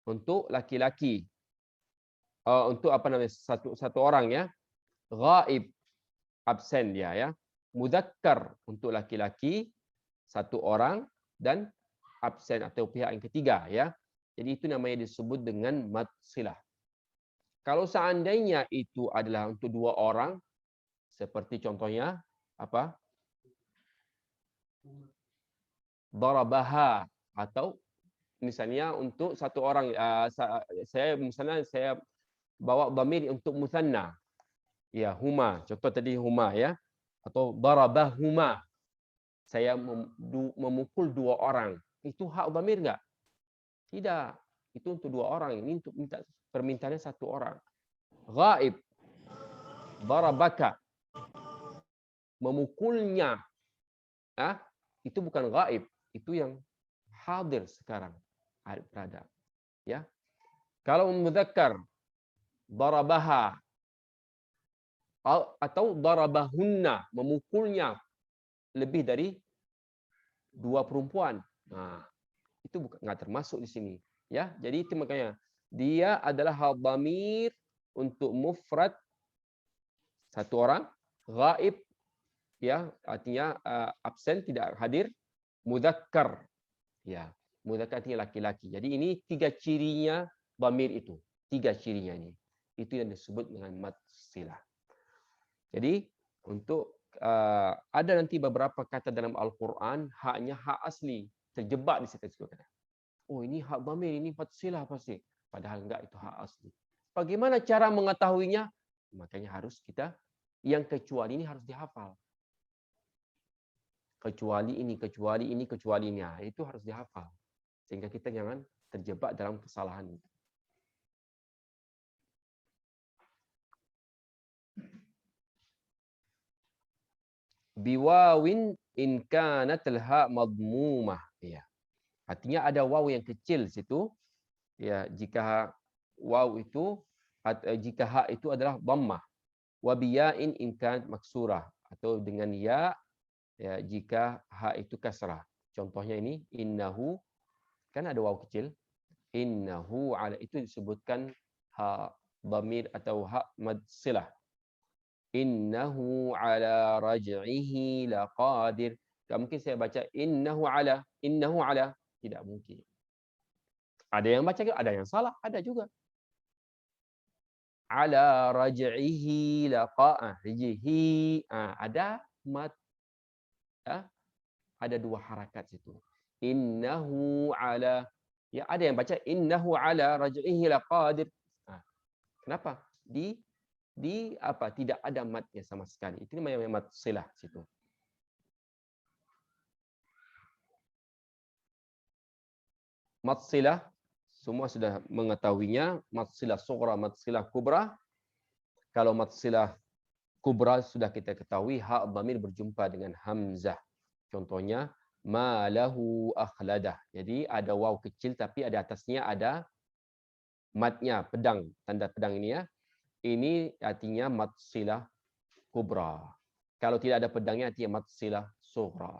untuk laki-laki. Untuk apa namanya? Satu orang ya. Ghaib, absen dia ya. Mudzakkar untuk laki-laki satu orang dan absen atau pihak yang ketiga ya. Jadi itu namanya disebut dengan mad silah. Kalau seandainya itu adalah untuk dua orang, seperti contohnya apa? Darabaha, atau misalnya untuk satu orang, saya bawa dhamir untuk musanna. Ya, huma. Contoh tadi huma ya. Atau darabahuma. Saya memukul dua orang. Itu hak dhamir enggak? Tidak. Itu untuk dua orang. Ini untuk minta permintaannya satu orang. Ghaib. Darabaka. Memukulnya. Itu bukan ghaib. Itu yang hadir sekarang. Berada. Ya. Kalau mudzakkar, darabaha. Atau darabahunna. Memukulnya lebih dari dua perempuan. Itu bukan enggak termasuk di sini. Ya, jadi itu makanya dia adalah hal dhamir untuk mufrad satu orang, ghaib ya, artinya absen tidak hadir, mudzakkar ya, mudzakkar artinya laki-laki. Jadi ini tiga cirinya dhamir itu, tiga cirinya ini. Itu yang disebut dengan mad silah. Jadi untuk ada nanti beberapa kata dalam Al-Quran haknya hak asli, terjebak di situ. Oh, ini hak dhamir, ini mad silah pasti. Padahal enggak, itu hak asli. Bagaimana cara mengetahuinya? Makanya harus kita, yang kecuali ini harus dihafal. Kecuali ini, kecuali ini, kecuali ini. Itu harus dihafal. Sehingga kita jangan terjebak dalam kesalahan itu. Biwawin in kanatil ha madmumah. Ya. Artinya ada waw yang kecil situ. Ya, jika waw itu, jika ha itu adalah dhammah. Wa biyain in kanat maksurah, atau dengan ya, ya jika ha itu kasrah. Contohnya ini innahu, kan ada waw kecil. Innahu ala, itu disebutkan ha dhamir atau ha mad silah. Innahu ala raj'ihi laqadir. Tak mungkin saya baca innahu ala, innahu ala. Tidak mungkin. Ada yang baca, ada yang salah, ada juga. Ala raj'ihi laqa'a, ada mat, ada dua harakat situ. Innahu ala, ya ada yang baca innahu ala raj'ihi laqadir. Kenapa? Di apa? Tidak ada matnya sama sekali. Itu namanya mat silah situ. Mat silah semua sudah mengetahuinya. Mat silah sughra, mat silah kubra. Kalau mat silah kubra sudah kita ketahui, ha dhamir berjumpa dengan hamzah. Contohnya ma lahu akhladah. Jadi ada waw kecil tapi ada atasnya ada matnya, pedang, tanda pedang ini ya. Ini artinya mat silah kubra. Kalau tidak ada pedangnya artinya mat silah sughra.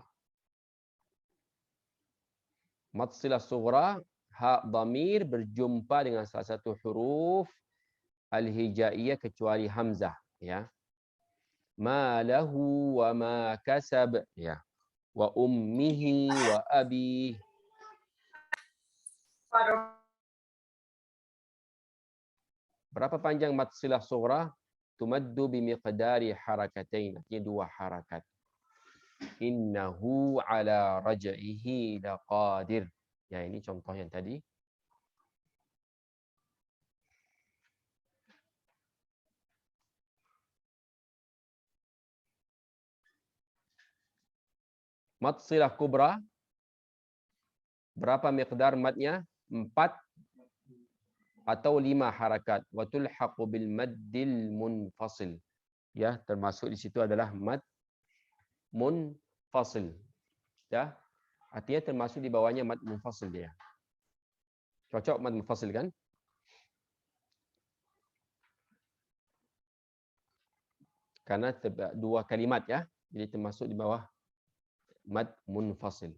Mat silah sughra, ha dhamir berjumpa dengan salah satu huruf al-hijaiyah kecuali hamzah ya. Malahu wa ma kasab. Ya. Wa ummihi wa abi. Berapa panjang mad silah sughra? Tumaddu bimiqdari harakatain. Artinya 2 harakat. Innahu ala raj'ihi laqadir. Ya, ini contoh yang tadi. Mad silah kubra. Berapa miqdar madnya? 4 atau 5 harakat. Wa tulhaqu bil maddil munfasil. Ya, termasuk di situ adalah mad munfasil. Ya. Artinya termasuk di bawahnya mad munfasil dia. Cocok mad munfasil kan? Karena 2 kalimat ya. Jadi termasuk di bawah mad munfasil.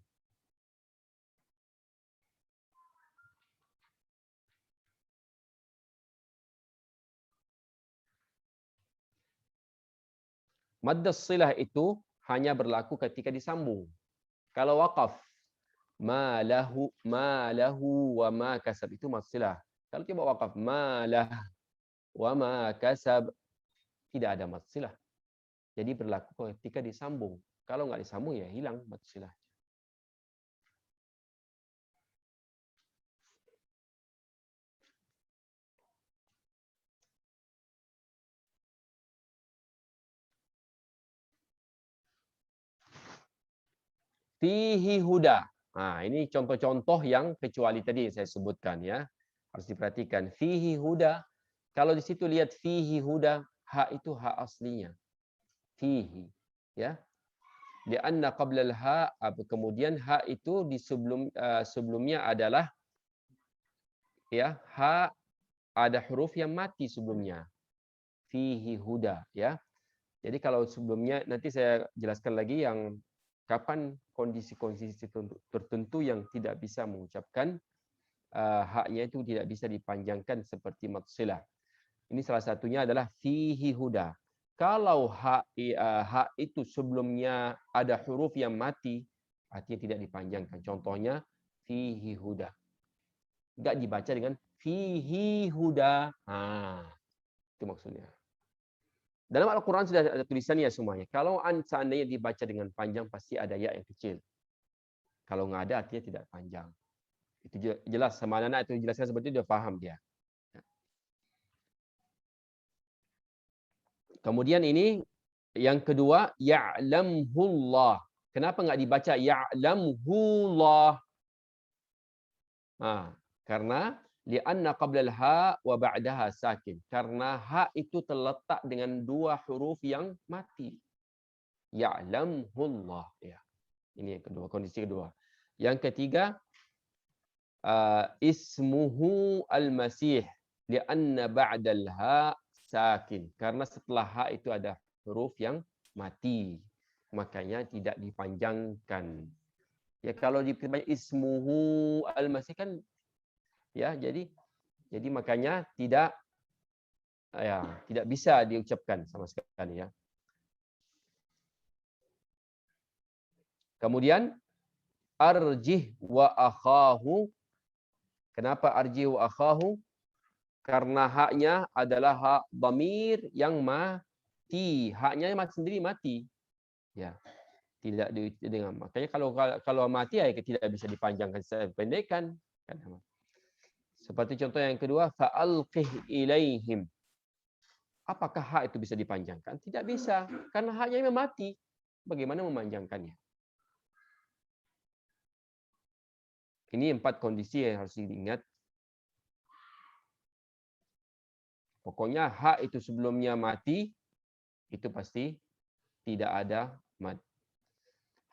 Mad silah itu hanya berlaku ketika disambung. Kalau waqaf, ma lahu wa ma kasab, itu mad silah. Kalau coba waqaf, ma lah wa ma kasab, tidak ada mad silah. Jadi berlaku ketika disambung. Kalau nggak disambung ya hilang mad silah. Fihi huda. Nah, ini contoh-contoh yang kecuali tadi saya sebutkan ya. Harus diperhatikan. Fihi huda. Kalau di situ lihat fihi huda, ha itu ha aslinya. Fihi. Ya. Lianna qabla al-ha, kemudian ha itu di sebelumnya adalah ya, ha ada huruf yang mati sebelumnya. Fihi huda, ya. Jadi kalau sebelumnya nanti saya jelaskan lagi yang kapan kondisi-kondisi tertentu yang tidak bisa mengucapkan haknya itu tidak bisa dipanjangkan seperti mad silah. Ini salah satunya adalah fihi huda. Kalau hak itu sebelumnya ada huruf yang mati, artinya tidak dipanjangkan. Contohnya fihi huda. Enggak dibaca dengan fihi huda. Itu maksudnya. Dalam Al-Quran sudah ada tulisannya semuanya. Kalau seandainya dibaca dengan panjang, pasti ada ya yang kecil. Kalau nggak ada, artinya tidak panjang. Itu jelas. Sama anak itu dijelaskan seperti itu, dia paham dia. Kemudian ini yang kedua, ya'lamhullah. Kenapa nggak dibaca ya'lamhullah? Karena li'anna qabla al-ha wa ba'daha sakin. Karena ha itu terletak dengan 2 huruf yang mati. Ya'lamhullah. Ya. Ini yang kedua, kondisi kedua. Yang ketiga, ismuhu al-masih. Li'anna ba'da al-ha sakin. Karena setelah ha itu ada huruf yang mati. Makanya tidak dipanjangkan. Ya kalau dipanjang ismuhu al-masih kan ya, jadi makanya tidak bisa diucapkan sama sekali ya. Kemudian arjih wa akhahu. Kenapa arjih wa akhahu? Karena haknya adalah hak dhamir yang mati. Haknya sendiri mati. Ya. Tidak dengan makanya kalau mati ya tidak bisa dipanjangkan, saya pendekkan. Seperti contoh yang kedua, fa'alqih ilaihim. Apakah hak itu bisa dipanjangkan? Tidak bisa, karena haknya memang mati. Bagaimana memanjangkannya? Ini 4 kondisi yang harus diingat. Pokoknya hak itu sebelumnya mati, itu pasti tidak ada mad.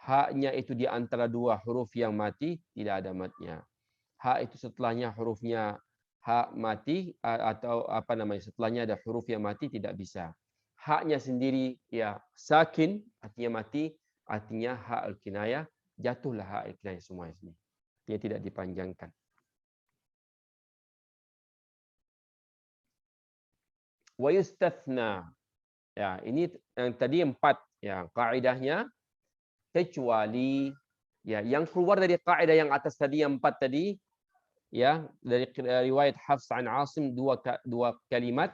Haknya itu di antara 2 huruf yang mati, tidak ada madnya. Hak itu setelahnya hurufnya hak mati atau setelahnya ada huruf yang mati, tidak bisa. Haknya sendiri ya sakin, artinya mati, artinya hak al-kinayah, jatuhlah hak al-kinayah semua ini. Dia tidak dipanjangkan. Wa yustathna. Ya, ini yang tadi 4 ya, kaidahnya kecuali ya yang keluar dari kaidah yang atas tadi yang 4 tadi ya, dari riwayat Hafs an Asim dua kalimat.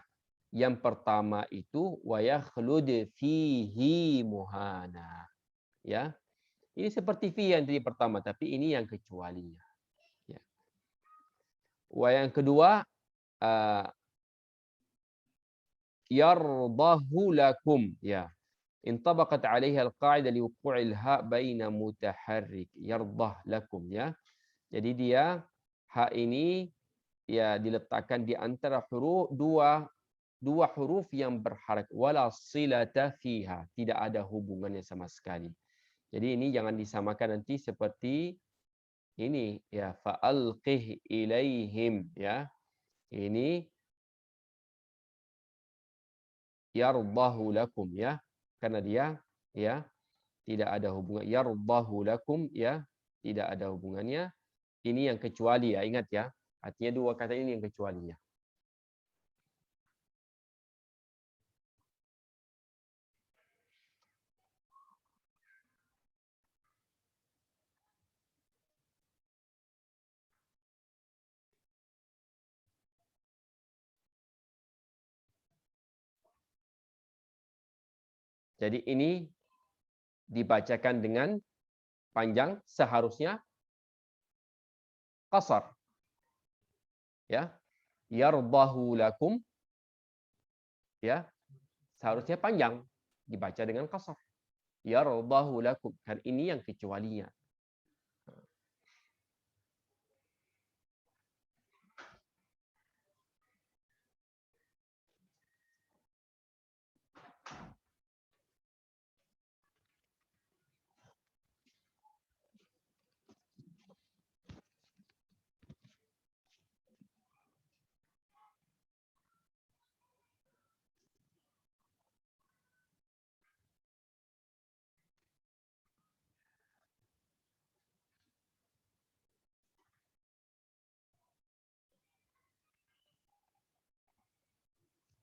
Yang pertama itu wa yakhlud fihi muhana. Ya. Ini seperti fi yang tadi pertama, tapi ini yang kecualinya. Ya. Wa yang kedua yardahu lakum ya. Intabaqat 'alaiha al-qa'idah liwuqu'il ha baina mutaharrik yardah lakum ya. Jadi dia ha ini ya diletakkan di antara huruf dua huruf yang berharakat wala silata fiha, tidak ada hubungannya sama sekali. Jadi ini jangan disamakan nanti seperti ini ya fa'alqih ilaihim ya. Ini yardahu lakum ya, karena dia ya tidak ada hubungan yardahu lakum ya, tidak ada hubungannya. Ini yang kecuali ya, ingat ya. Artinya dua kata ini yang kecualinya. Jadi ini dibacakan dengan panjang, seharusnya qasar. Ya. Yardahu lakum ya. Seharusnya panjang, dibaca dengan qasar. Yardahu lakum. Kan ini yang kecualinya.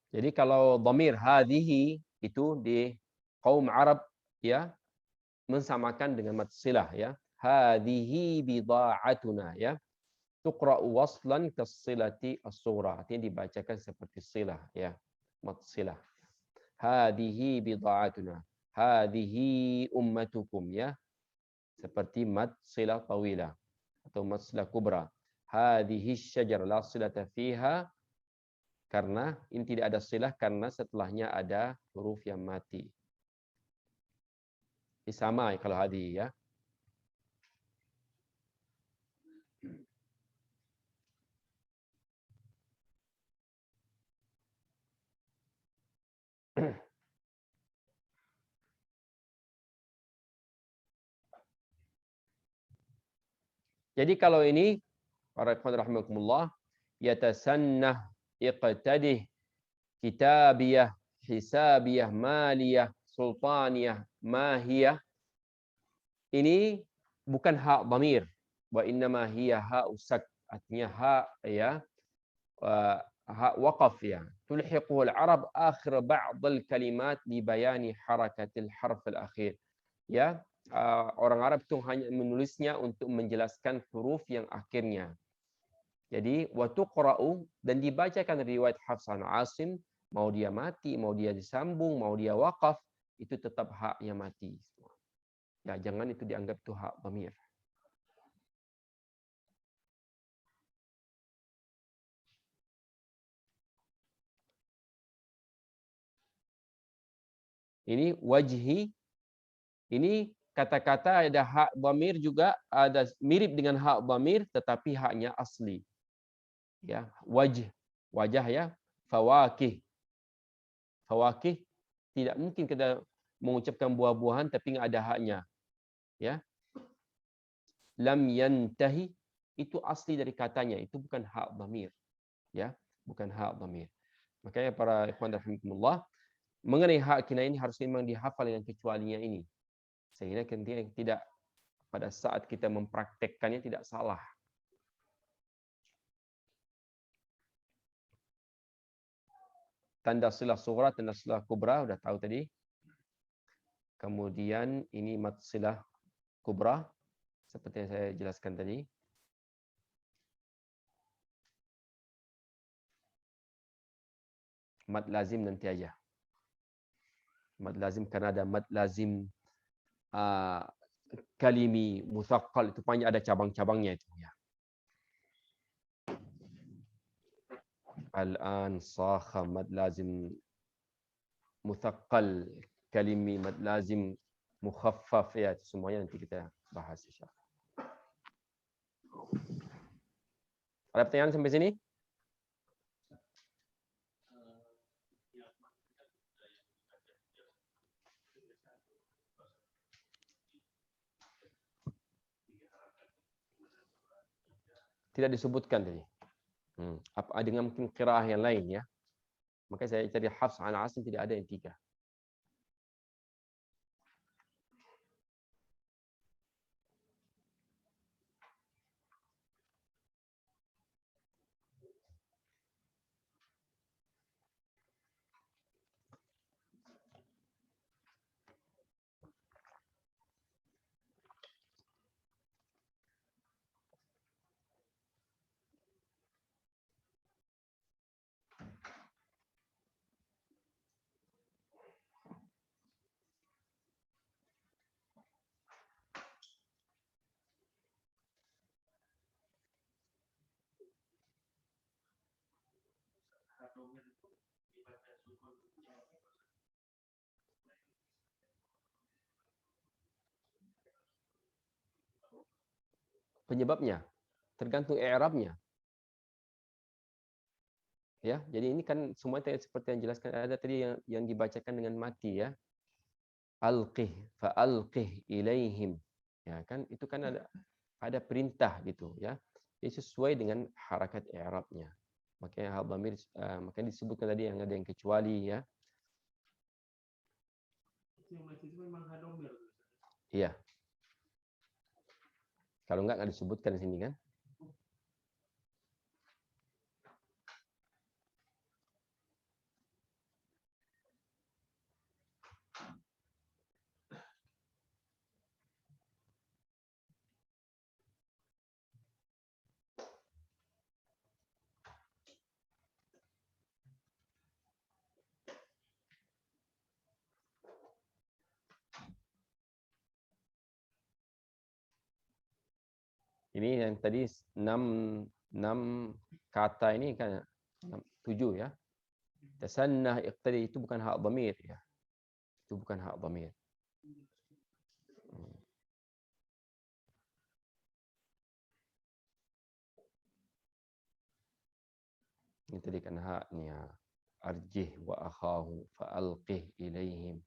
Jadi kalau dhamir hadhihi itu di kaum Arab ya mensamakan dengan mad silah ya. Hadhihi bida'atuna ya. Tuqra'u waslan kas-silati as-sughra. Artinya dibacakan seperti silah ya. Mad silah. Hadhihi bida'atuna. Hadhihi ummatukum ya. Seperti mad silah tawilah atau mad silah kubra. Hadhihi syajar la silata fiha. Karena ini tidak ada silah karena setelahnya ada huruf yang mati. Ini sama kalau hadi ya. Jadi kalau ini para ikhwan rahimakumullah yatasannah iqtadih kitabiyah hisabiyah maliyah sultaniyah mahiyah, ini bukan hak dhamir, wa innama hiya ha usak, artinya hak ya hak waqaf ya. Tulhiquhu al-arab akhir ba'd al-kalimat li bayani harakatil harf al-akhir. Ya, orang Arab itu hanya menulisnya untuk menjelaskan huruf yang akhirnya. Jadi wa tuqra'u, dan dibacakan riwayat Hafs an Asim, mau dia mati, mau dia disambung, mau dia waqaf, itu tetap haknya mati. Ya, jangan itu dianggap itu hak dhamir. Ini wajhi, ini kata-kata ada hak dhamir juga, ada mirip dengan hak dhamir tetapi haknya asli. Ya, wajah ya, fawakih. Fawakih tidak mungkin kita mengucapkan buah-buahan tapi nggak ada haknya. Ya. Lam yantahi itu asli dari katanya, itu bukan hak dhamir. Ya, bukan hak dhamir. Makanya para ikhwan rahimakumullah, mengenai hak kina ini harus memang dihafal dengan kecualinya ini. Sehingga tidak pada saat kita mempraktekkannya tidak salah. tanda silah sughra, tanda silah kubra, sudah tahu tadi. Kemudian ini mad silah kubra, seperti yang saya jelaskan tadi. Mad lazim nanti aja. Mad lazim karena ada mad lazim kalimi muthaqqal, itu panjang, ada cabang-cabangnya itu ya. Al-an sakha mad lazim muthaqqal, kalimi mad lazim mukhaffaf, ya semuanya nanti kita bahas insyaallah. Ada pertanyaan sampai sini? Tidak disebutkan tadi. Apa dengan mungkin qiraah yang lain ya. Maka saya cari Hafs an Asim, tidak ada yang 3. Penyebabnya tergantung i'rabnya. Ya, jadi ini kan semua seperti yang jelaskan ada tadi yang dibacakan dengan mati ya. Alqih fa alqih ilaihim. Ya kan itu kan ada perintah gitu ya. Ini sesuai dengan harakat i'rabnya. Makanya hal dhamir makanya disebutkan tadi yang ada yang kecuali ya. Yang mati itu memang hadomir. Iya. Kalau enggak disebutkan di sini kan. Ini yang tadi 6 kata ini kan 7 ya. Tasannah iqtadi itu bukan hak dhamir ya. Itu bukan hak dhamir. Ini tadi kan haknya. Arjih wa akhahu fa alqih ilaihim.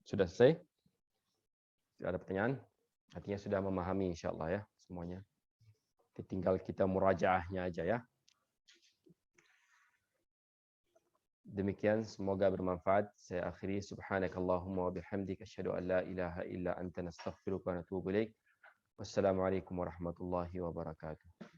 Sudah selesai? Tidak ada pertanyaan? Artinya sudah memahami insyaallah ya semuanya. Tinggal kita murajaahnya aja ya. Demikian semoga bermanfaat. Saya akhiri subhanakallahumma wa bihamdika asyhadu an la ilaha illa anta nastaghfiruka wa natubu ilaik. Wassalamualaikum warahmatullahi wabarakatuh.